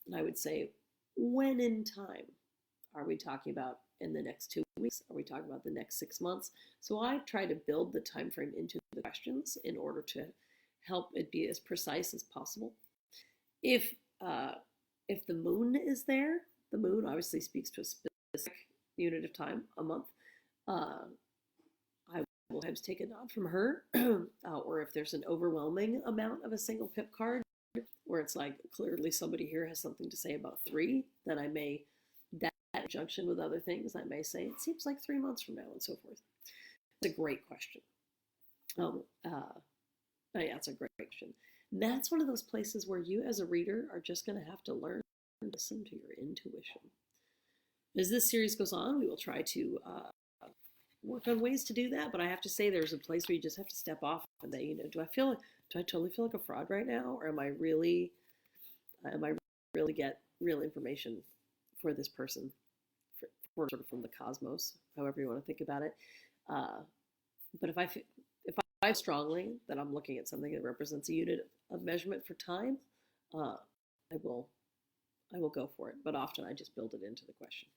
And I would say, when in time? Are we talking about in the next 2 weeks? Are we talking about the next 6 months? So I try to build the time frame into the questions in order to help it be as precise as possible. If the moon is there, the moon obviously speaks to a specific unit of time, a month. I will sometimes take a nod from her, or if there's an overwhelming amount of a single pip card, where it's like clearly somebody here has something to say about 3, then I may, that in conjunction with other things, I may say it seems like 3 months from now, and so forth. It's a great question. Yeah, it's a great question. And that's one of those places where you as a reader are just going to have to learn and listen to your intuition. As this series goes on, we will try to work on ways to do that, but I have to say there's a place where you just have to step off and say, you know, do I totally feel like a fraud right now, or am I really get real information for this person, for sort of from the cosmos, however you want to think about it. But if I feel strongly that I'm looking at something that represents a unit of measurement for time, I will go for it. But often I just build it into the question.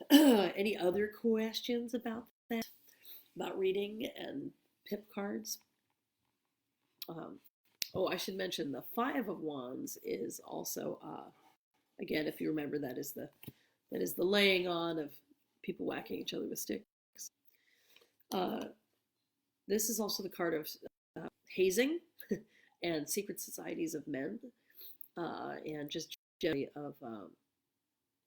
Any other questions about that? About reading and pip cards? Oh, I should mention the 5 of Wands is also, again, if you remember, that is the laying on of people whacking each other with sticks. This is also the card of hazing and secret societies of men, and just generally of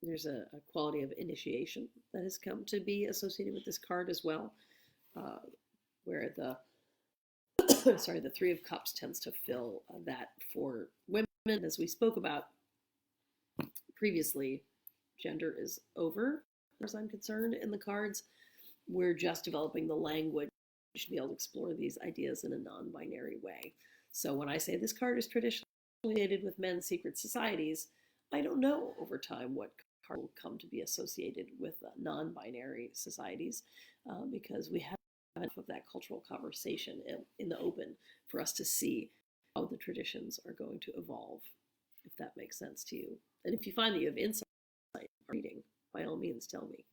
there's a quality of initiation that has come to be associated with this card as well, where the the 3 of Cups tends to fill that for women. As we spoke about previously, gender is over, as I'm concerned, in the cards. We're just developing the language to be able to explore these ideas in a non-binary way. So when I say this card is traditionally associated with men's secret societies, I don't know over time what card will come to be associated with non-binary societies, because we have enough of that cultural conversation in the open for us to see how the traditions are going to evolve, if that makes sense to you. And if you find that you have insight in reading, by all means, tell me.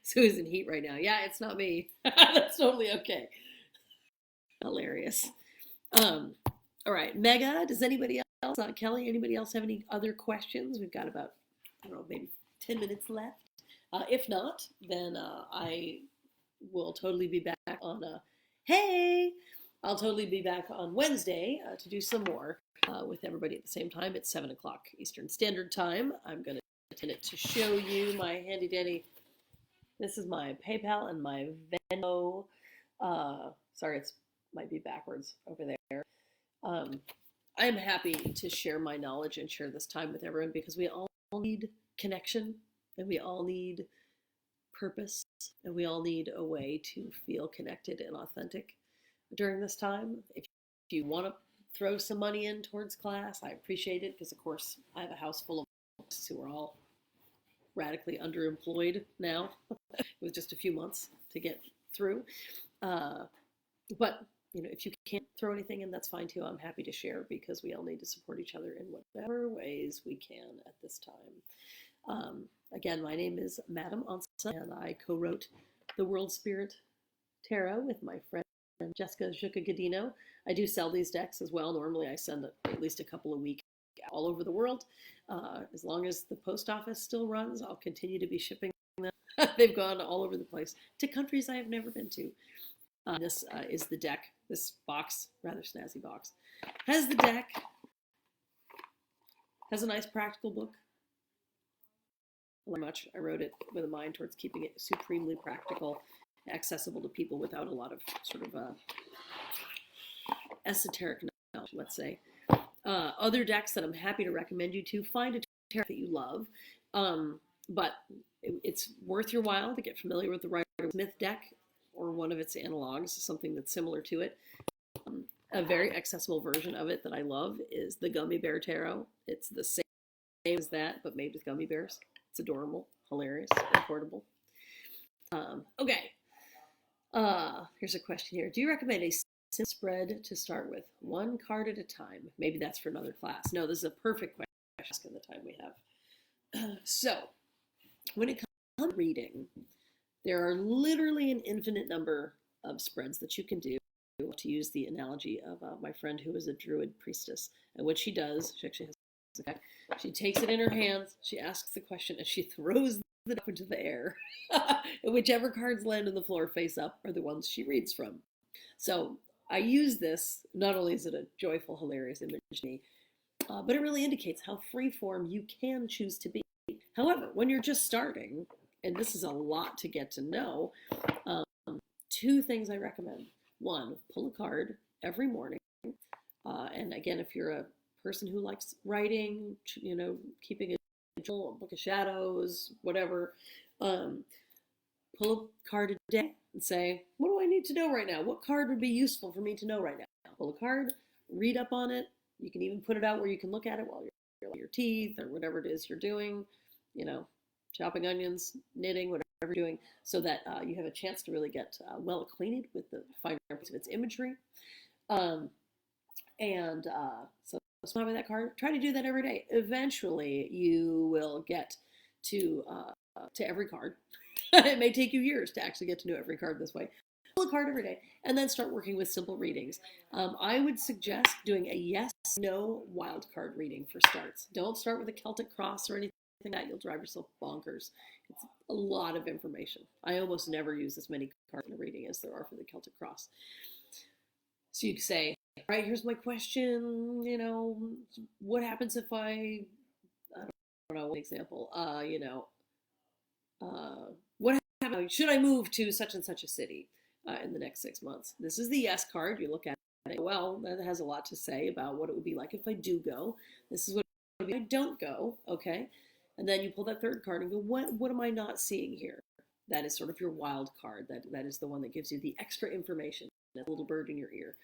Sue's in heat right now. Yeah, it's not me. That's totally okay. Hilarious. All right, Mega, does anybody else, Kelly, anybody else have any other questions? We've got about, I don't know, maybe 10 minutes left. If not, then I will totally be back on, I'll totally be back on Wednesday to do some more with everybody at the same time. It's 7 o'clock Eastern Standard Time. I'm going to attend it to show you my handy dandy. This is my PayPal and my Venmo. Sorry, it might be backwards over there. I'm happy to share my knowledge and share this time with everyone because we all need connection and we all need purpose and we all need a way to feel connected and authentic during this time. If you want to throw some money in towards class, I appreciate it because, of course, I have a house full of folks who are all radically underemployed now with just a few months to get through. But if you can't throw anything in, that's fine too. I'm happy to share because we all need to support each other in whatever ways we can at this time. Again, my name is Madam Onça, and I co-wrote The World Spirit Tarot with my friend Jessica Juca-Gadino. I do sell these decks as well. Normally I send at least a couple a week all over the world. As long as the post office still runs, I'll continue to be shipping them. They've gone all over the place to countries I have never been to. This is the deck. This box, rather snazzy box, has the deck, has a nice practical book. Very much. I wrote it with a mind towards keeping it supremely practical, accessible to people without a lot of sort of esoteric knowledge, let's say. Other decks that I'm happy to recommend you to, find a tarot that you love, but it's worth your while to get familiar with the Rider Smith deck or one of its analogs, something that's similar to it. A very accessible version of it that I love is the Gummy Bear Tarot. It's the same as that, but made with gummy bears. It's adorable, hilarious, and portable. Okay. Here's a question here. Do you recommend a spread to start with? One card at a time. Maybe that's for another class. No, this is a perfect question in the time we have. So, when it comes to reading, there are literally an infinite number of spreads that you can do. To use the analogy of my friend who is a druid priestess. And what she does, she actually has a deck. She takes it in her hands, she asks the question, and she throws it up into the air. And whichever cards land on the floor face up are the ones she reads from. So I use this, not only is it a joyful, hilarious image to me, but it really indicates how freeform you can choose to be. However, when you're just starting, and this is a lot to get to know, two things I recommend. One, pull a card every morning. And again, if you're a person who likes writing, keeping a journal, a book of shadows, whatever, pull a card a day and say, what do I need to know right now? What card would be useful for me to know right now? Pull a card, read up on it. You can even put it out where you can look at it while you're your teeth or whatever it is you're doing, chopping onions, knitting, whatever you're doing, so that you have a chance to really get well acquainted with the finer points of its imagery. So smile with that card. Try to do that every day. Eventually, you will get to every card. It may take you years to actually get to know every card this way. Pull a card every day, and then start working with simple readings. I would suggest doing a yes/no wild card reading for starts. Don't start with a Celtic cross or anything like that. You'll drive yourself bonkers. It's a lot of information. I almost never use as many cards in a reading as there are for the Celtic cross. So you'd say, all right, here's my question. What happens if I don't know, one example. What happens? Should I move to such and such a city in the next 6 months? This is the yes card. You look at it. Well, that has a lot to say about what it would be like if I do go. This is what it would be if I don't go. Okay. And then you pull that third card and go, what am I not seeing here? That is sort of your wild card. That is the one that gives you the extra information, that little bird in your ear.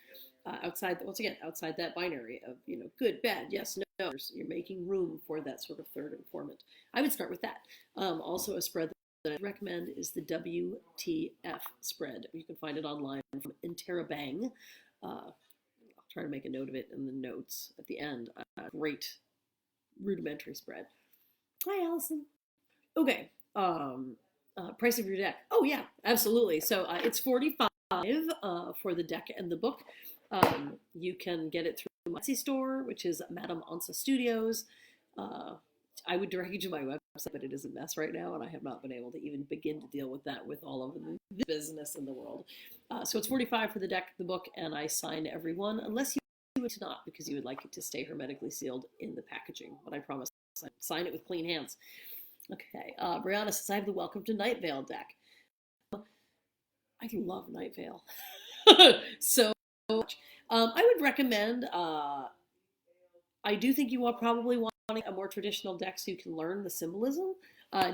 Outside that binary of, good, bad, yes, no, you're making room for that sort of third informant. I would start with that. Also, a spread that I recommend is the WTF spread. You can find it online from Interabang. I'll try to make a note of it in the notes at the end. Great rudimentary spread. Hi, Allison. Okay. Price of your deck. Oh, yeah, absolutely. So it's $45 for the deck and the book. You can get it through my Etsy store, which is Madam Onça Studios. I would direct you to my website, but it is a mess right now, and I have not been able to even begin to deal with that with all of the business in the world. So it's $45 for the deck, the book, and I sign every one, unless you would not, because you would like it to stay hermetically sealed in the packaging. But I promise I sign it with clean hands. Okay, Brianna says, I have the Welcome to Night Vale deck. I love Night Vale so much. I would recommend I do think you will probably want a more traditional deck so you can learn the symbolism.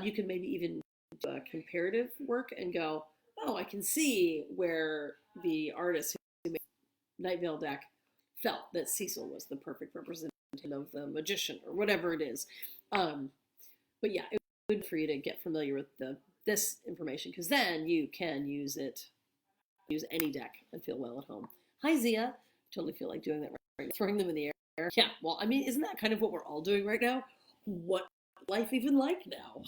You can maybe even do comparative work and go, oh, I can see where the artist who made Night Vale deck felt that Cecil was the perfect representative of the magician or whatever it is. But yeah, it would be good for you to get familiar with this information because then you can use any deck and feel well at home. Hi Zia, totally feel like doing that right now, throwing them in the air. Yeah, well, I mean, isn't that kind of what we're all doing right now? What life even like now?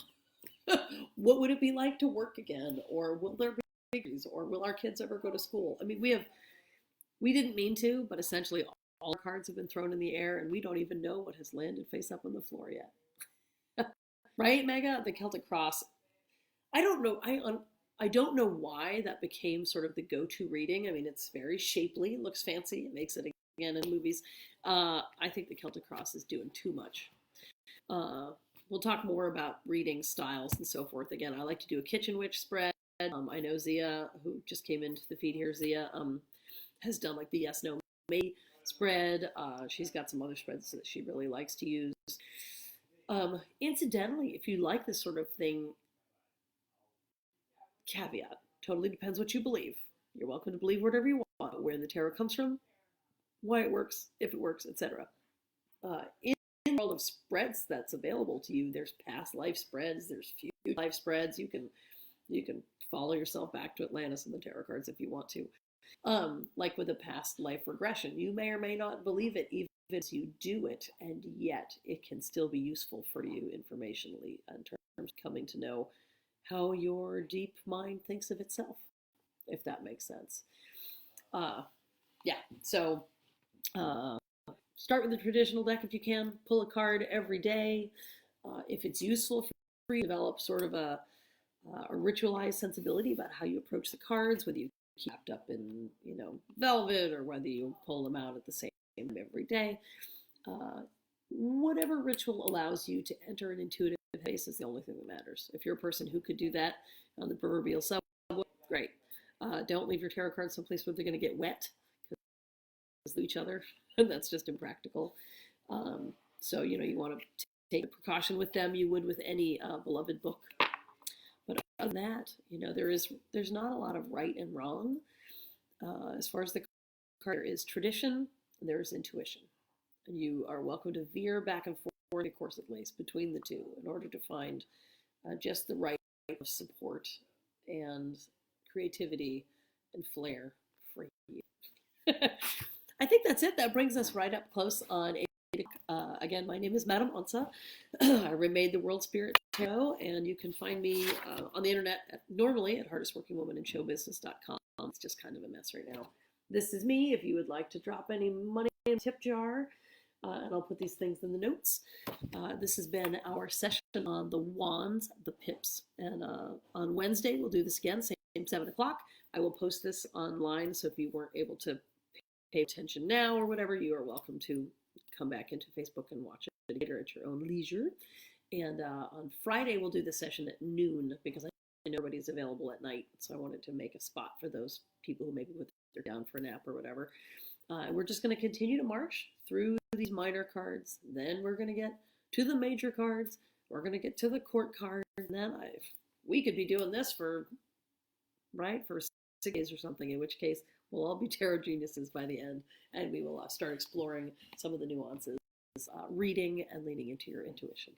What would it be like to work again? Or will there be degrees? Or will our kids ever go to school? I mean, we didn't mean to, but essentially all the cards have been thrown in the air, and we don't even know what has landed face up on the floor yet. Right, Mega? The Celtic Cross. I don't know. I don't know why that became sort of the go-to reading. I mean, it's very shapely, looks fancy, it makes it again in movies. I think the Celtic Cross is doing too much. We'll talk more about reading styles and so forth. Again, I like to do a Kitchen Witch spread. I know Zia, who just came into the feed here, Zia has done like the Yes, No, Maybe spread. She's got some other spreads that she really likes to use. Incidentally, if you like this sort of thing, caveat, totally depends what you believe. You're welcome to believe whatever you want, where the tarot comes from, why it works, if it works, etc. In the world of spreads that's available to you, there's past life spreads, there's future life spreads. You can follow yourself back to Atlantis and the tarot cards if you want to. Like with a past life regression, you may or may not believe it even as you do it, and yet it can still be useful for you informationally in terms of coming to know how your deep mind thinks of itself, if that makes sense. Yeah, so start with the traditional deck if you can. Pull a card every day. If it's useful for you, develop sort of a ritualized sensibility about how you approach the cards, whether you keep wrapped up in velvet or whether you pull them out at the same time every day. Whatever ritual allows you to enter an intuitive space is the only thing that matters. If you're a person who could do that on the proverbial subway, great. Don't leave your tarot cards someplace where they're going to get wet because each other, and that's just impractical. So you want to take the precaution with them you would with any beloved book. But other than that, there's not a lot of right and wrong. As far as the card, there is tradition and there is intuition. And you are welcome to veer back and forth, of course, at least between the two in order to find just the right of support and creativity and flair for you. I think that's it. That brings us right up close on again, my name is Madame Onça. I remade the World Spirit Tarot, and you can find me on the internet normally at hardestworkingwomaninshowbusiness.com. It's just kind of a mess right now. This is me. If you would like to drop any money in the tip jar, and I'll put these things in the notes. This has been our session on the wands, the pips. And on Wednesday, we'll do this again, same 7 o'clock. I will post this online, so if you weren't able to pay attention now or whatever, you are welcome to come back into Facebook and watch it later at your own leisure. And on Friday, we'll do the session at noon because I know nobody's available at night. So I wanted to make a spot for those people who maybe they're down for a nap or whatever. We're just going to continue to march through these minor cards. Then we're going to get to the major cards. We're going to get to the court cards. And then we could be doing this for 6 days or something, in which case we'll all be tarot geniuses by the end. And we will start exploring some of the nuances, reading and leaning into your intuition.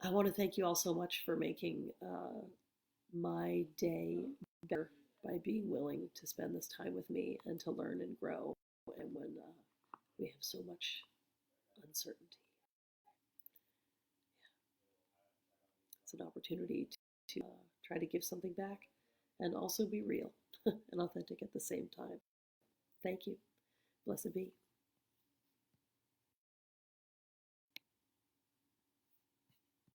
I want to thank you all so much for making my day better by being willing to spend this time with me and to learn and grow, and when we have so much uncertainty. It's an opportunity to try to give something back and also be real and authentic at the same time. Thank you. Blessed be.